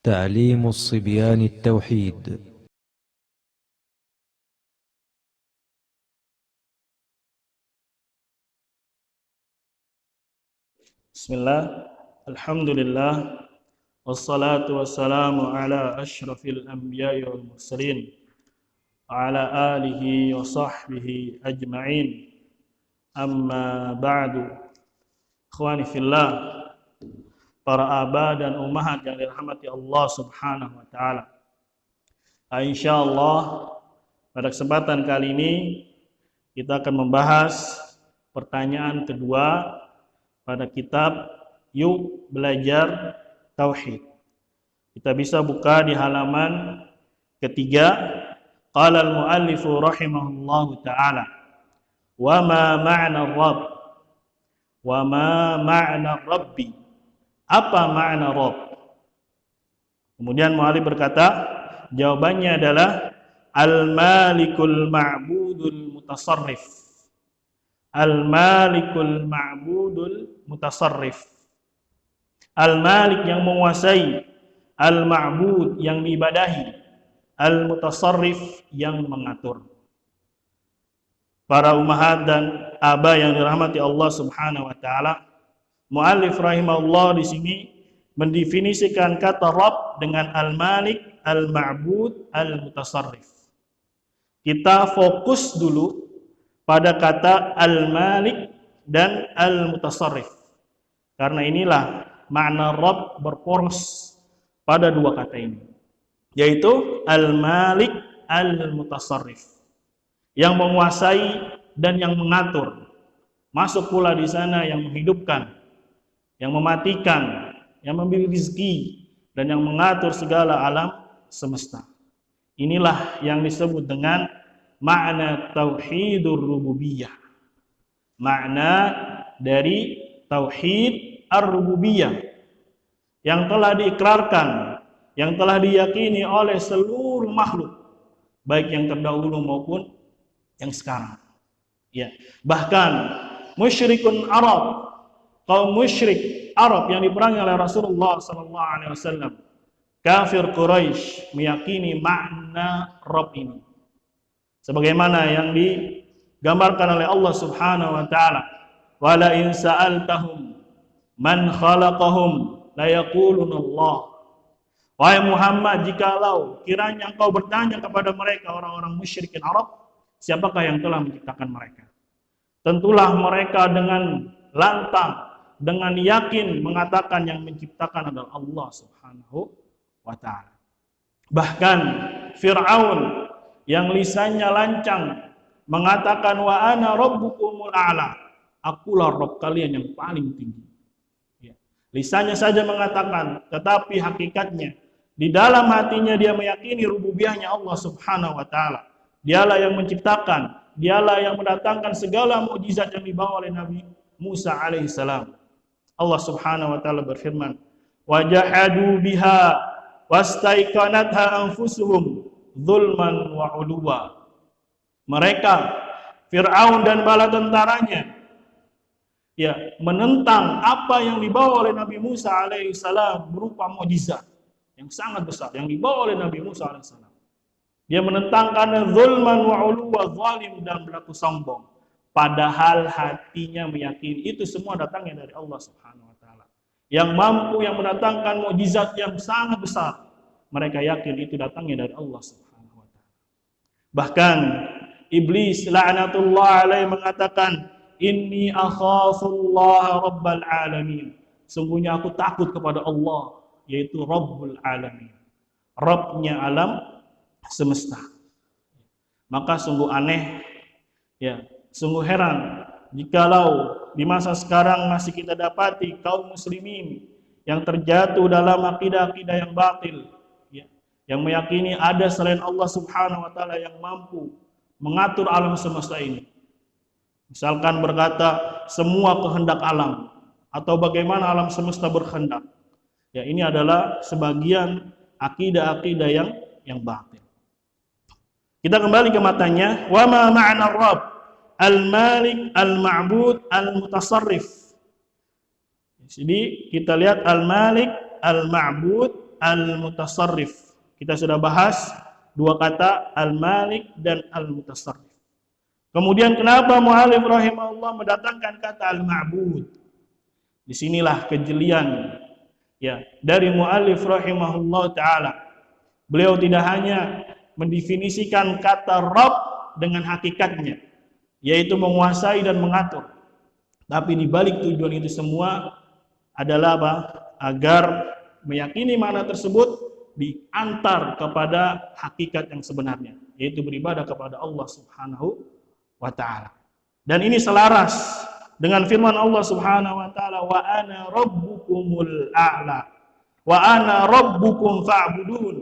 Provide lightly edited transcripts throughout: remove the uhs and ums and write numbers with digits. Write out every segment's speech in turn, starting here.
تعليم الصبيان التوحيد. Bismillah, Alhamdulillah, wassalatu wassalamu ala ashrafil anbiya'i wal mursalin wa ala alihi wa sahbihi ajma'in, amma ba'du. Ikhwani fillah, para aba dan ummahat yang dirahmati Allah subhanahu wa ta'ala, insyaallah pada kesempatan kali ini kita akan membahas pertanyaan kedua pada kitab Yuk Belajar Tauhid. Kita bisa buka di halaman ketiga. Qala al-muallifu rahimahullahu ta'ala, wa ma ma'na rabb, wa ma ma'na rabbi, apa makna rabb? Kemudian muallif berkata, jawabannya adalah al-malikul ma'budul mutasarrif. Al-malikul ma'budul mutasarrif. Al-malik yang menguasai, al-ma'bud yang diibadahi, al-mutasarrif yang mengatur. Para ummahat dan aba yang dirahmati Allah Subhanahu wa taala, muallif rahimahullah di sini mendefinisikan kata Rabb dengan al-malik, al-ma'bud, al-mutasarrif. Kita fokus dulu pada kata al-malik dan al-mutasarrif, karena inilah makna Rabb berporos pada dua kata ini, yaitu al-malik, al-mutasarrif, yang menguasai dan yang mengatur. Masuk pula di sana yang menghidupkan, yang mematikan, yang memberi rezeki, dan yang mengatur segala alam semesta. Inilah yang disebut dengan makna tauhidur rububiyah. Makna dari tauhid ar-rububiyah yang telah diikrarkan, yang telah diyakini oleh seluruh makhluk, baik yang terdahulu maupun yang sekarang. Ya, bahkan musyrikun Arab, kaum musyrik Arab yang diperangi oleh Rasulullah SAW, kafir Quraisy, meyakini makna Rabb ini. Sebagaimana yang digambarkan oleh Allah Subhanahu wa taala, wala in sa'altahum man khalaqahum la yaquluna Allah. Wahai Muhammad, jikalau kiranya engkau bertanya kepada mereka, orang-orang musyrikin Arab, siapakah yang telah menciptakan mereka? Tentulah mereka dengan lantang, dengan yakin mengatakan yang menciptakan adalah Allah Subhanahu wa taala. Bahkan Fir'aun yang lisannya lancang mengatakan wa ana rabbukumul a'la, akulah Rabb kalian yang paling tinggi. Ya. Lisannya saja mengatakan, tetapi hakikatnya di dalam hatinya dia meyakini rububiyahnya Allah Subhanahu wa taala. Dialah yang menciptakan, dialah yang mendatangkan segala mukjizat yang dibawa oleh Nabi Musa alaihissalam. Allah Subhanahu wa taala berfirman, wajahadu biha wastaiqanatha anfusuhum zulman wa uluwa. Mereka, Fir'aun dan bala tentaranya, ya, menentang apa yang dibawa oleh Nabi Musa alaihissalam berupa mukjizat yang sangat besar yang dibawa oleh Nabi Musa alaihissalam. Dia menentang karena zulman wa uluwa, zalim dan berlaku sombong, padahal hatinya meyakini itu semua datangnya dari Allah Subhanahu wa taala, yang mampu, yang mendatangkan mukjizat yang sangat besar. Mereka yakin itu datangnya dari Allah Subhanahu wa taala. Bahkan iblis la'natullah alaihi mengatakan, inni akhafullaha rabbal alamin. Sungguhnya aku takut kepada Allah, yaitu Rabbul alamin, Rabbnya alam semesta. Maka sungguh aneh, ya, sungguh heran jikalau di masa sekarang masih kita dapati kaum muslimin yang terjatuh dalam akidah-akidah yang batil, ya, yang meyakini ada selain Allah Subhanahu wa taala yang mampu mengatur alam semesta ini. Misalkan berkata semua kehendak alam, atau bagaimana alam semesta berkehendak. Ya, ini adalah sebagian akidah-akidah yang batil. Kita kembali ke matanya, wa ma ma'na Rabb, al-malik, al-ma'bud, al-mutasarrif. Jadi kita lihat al-malik, al-ma'bud, al-mutasarrif. Kita sudah bahas dua kata al-malik dan al-mutasarrif. Kemudian kenapa mu'allif rahimahullah mendatangkan kata al-ma'bud? Disinilah kejelian ya dari mu'allif rahimahullah ta'ala. Beliau tidak hanya mendefinisikan kata Rabb dengan hakikatnya, yaitu menguasai dan mengatur. Tapi di balik tujuan itu semua adalah apa? Agar meyakini makna tersebut diantar kepada hakikat yang sebenarnya, yaitu beribadah kepada Allah Subhanahu wa ta'ala. Dan ini selaras dengan firman Allah Subhanahu wa ta'ala, wa ana rabbukumul a'la wa ana rabbukum fa'budun.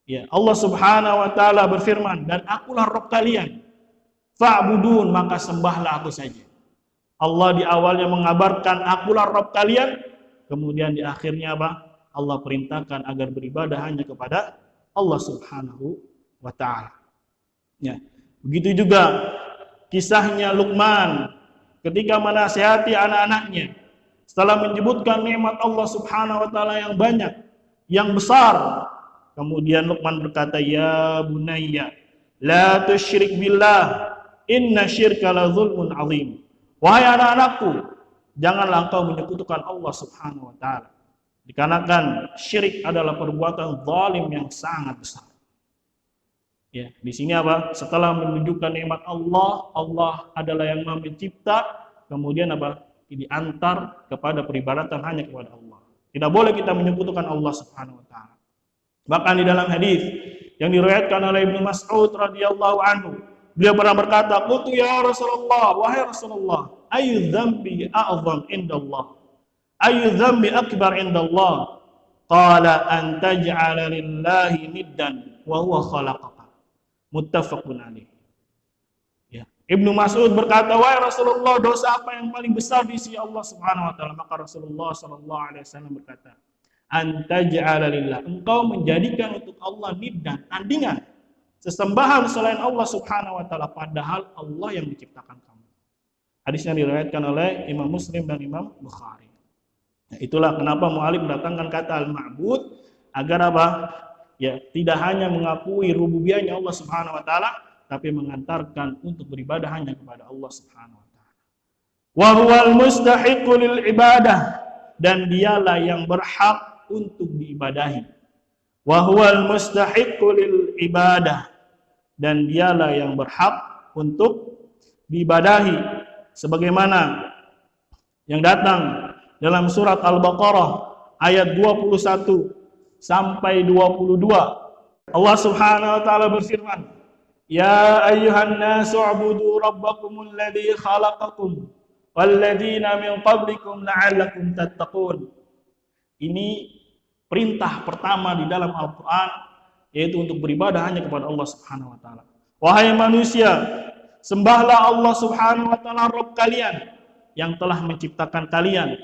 Ya, Allah Subhanahu wa ta'ala berfirman, dan akulah Rabb kalian, fa'budun, maka sembahlah aku saja. Allah di awalnya mengabarkan akulah Rabb kalian, kemudian di akhirnya apa? Allah perintahkan agar beribadah hanya kepada Allah Subhanahu wa ta'ala. Ya. Begitu juga kisahnya Luqman ketika menasihati anak-anaknya setelah menyebutkan nikmat Allah Subhanahu wa ta'ala yang banyak, yang besar. Kemudian Luqman berkata, ya bunayya la tusyrik billah inna syirka la zulmun azim. Wahai anak-anakku, janganlah engkau menyekutukan Allah Subhanahu wa ta'ala. Dikarenakan syirik adalah perbuatan zalim yang sangat besar. Ya, di sini apa? Setelah menunjukkan nikmat Allah, Allah adalah yang Maha Pencipta, kemudian apa? Diantar kepada peribadatan hanya kepada Allah. Tidak boleh kita menyekutukan Allah Subhanahu wa ta'ala. Bahkan di dalam hadis yang diriwayatkan oleh Ibnu Mas'ud radhiyallahu anhu, beliau pernah berkata, "Qultu ya Rasulullah, wahai Rasulullah, ayu dzambi a'zam indallah? Ayu dzambi akbar indallah?" Qala an taj'ala lillahi niddan wa huwa khalaqaka. Muttafaqun alaih. Ya. Ibnu Mas'ud berkata, wahai Rasulullah, dosa apa yang paling besar di sisi Allah Subhanahu wa ta'ala? Maka Rasulullah sallallahu alaihi wasallam berkata, an taj'ala lillah, engkau menjadikan untuk Allah niddan, tandingan, sesembahan selain Allah Subhanahu wa ta'ala, padahal Allah yang menciptakan kamu. Hadisnya diriwayatkan oleh Imam Muslim dan Imam Bukhari. Nah, itulah kenapa mu'allif mendatangkan kata al-ma'bud, agar apa? Ya, tidak hanya mengakui rububiyahnya Allah Subhanahu wa ta'ala, tapi mengantarkan untuk beribadah hanya kepada Allah Subhanahu wa ta'ala. Wa huwal mustahiqu lil ibadah, dan dialah yang berhak untuk diibadahi. Wa huwal mustahiqu lil ibadah, dan dialah yang berhak untuk diibadahi, sebagaimana yang datang dalam surat Al-Baqarah ayat 21 sampai 22. Allah Subhanahu wa ta'ala berfirman, ya ayyuhan nasu ubudu rabbakumul ladzi khalaqakum walladzina min qablikum la'allakum tattaqun. Ini perintah pertama di dalam Al-Qur'an, yaitu untuk beribadah hanya kepada Allah Subhanahu wa ta'ala. Wahai manusia, sembahlah Allah Subhanahu wa ta'ala Rabb kalian yang telah menciptakan kalian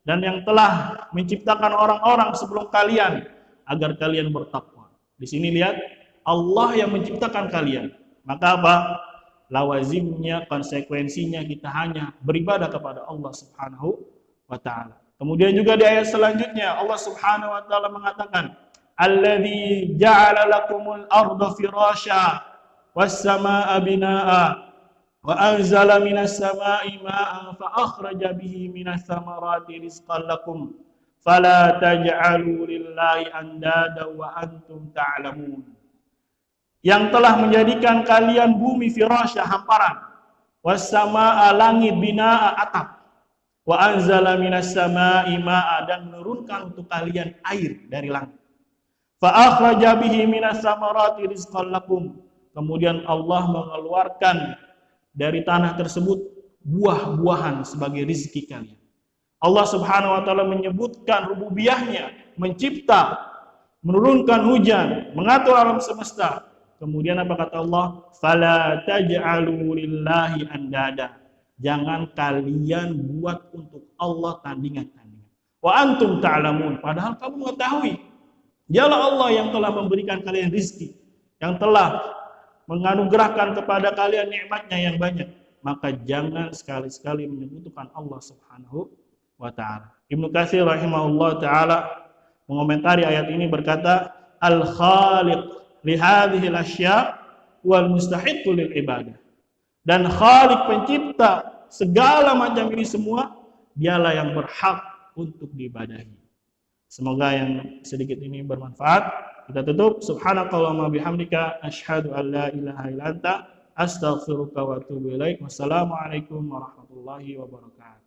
dan yang telah menciptakan orang-orang sebelum kalian, agar kalian bertakwa. Di sini lihat, Allah yang menciptakan kalian. Maka apa? Lawazimnya, konsekuensinya kita hanya beribadah kepada Allah Subhanahu wa ta'ala. Kemudian juga di ayat selanjutnya Allah Subhanahu wa ta'ala mengatakan, alladzi ja'ala lakumul arda firasya was samaa'a binaa'a wa anzala minas samaa'i maa'an fa akhraja bihi minas samarati rizqan lakum fala taj'alu lillahi andada wa antum ta'lamun. Yang telah menjadikan kalian bumi firasya, hamparan, was samaa'a, langit, binaa'a, atap, wa anzala minas samaa'i ma'a, dan menurunkan untuk kalian air dari langit. Fa akhraja bihi minas samarati rizqan lakum, kemudian Allah mengeluarkan dari tanah tersebut buah-buahan sebagai rizki kalian. Allah Subhanahu wa ta'ala menyebutkan rububiyahnya, mencipta, menurunkan hujan, mengatur alam semesta. Kemudian apa kata Allah? Fala taj'alu lillahi andada. Jangan kalian buat untuk Allah tandingan-tandingan. Wa antum ta'lamun, padahal kamu mengetahui dialah Allah yang telah memberikan kalian rizki, yang telah menganugerahkan kepada kalian nikmatnya yang banyak. Maka jangan sekali-sekali menyekutukan Allah Subhanahu wa ta'ala. Ibnu Katsir rahimahullah ta'ala mengomentari ayat ini berkata, Al-Khaliq li hadhil asya' wal mustahiqqu lil ibadah. Dan Khaliq pencipta segala macam ini semua, dialah yang berhak untuk diibadahi. Semoga yang sedikit ini bermanfaat. Kita tutup. Subhanakallahumma bihamdika asyhadu an la ilaha illa anta astaghfiruka wa atubu ilaik. Wassalamualaikum warahmatullahi wabarakatuh.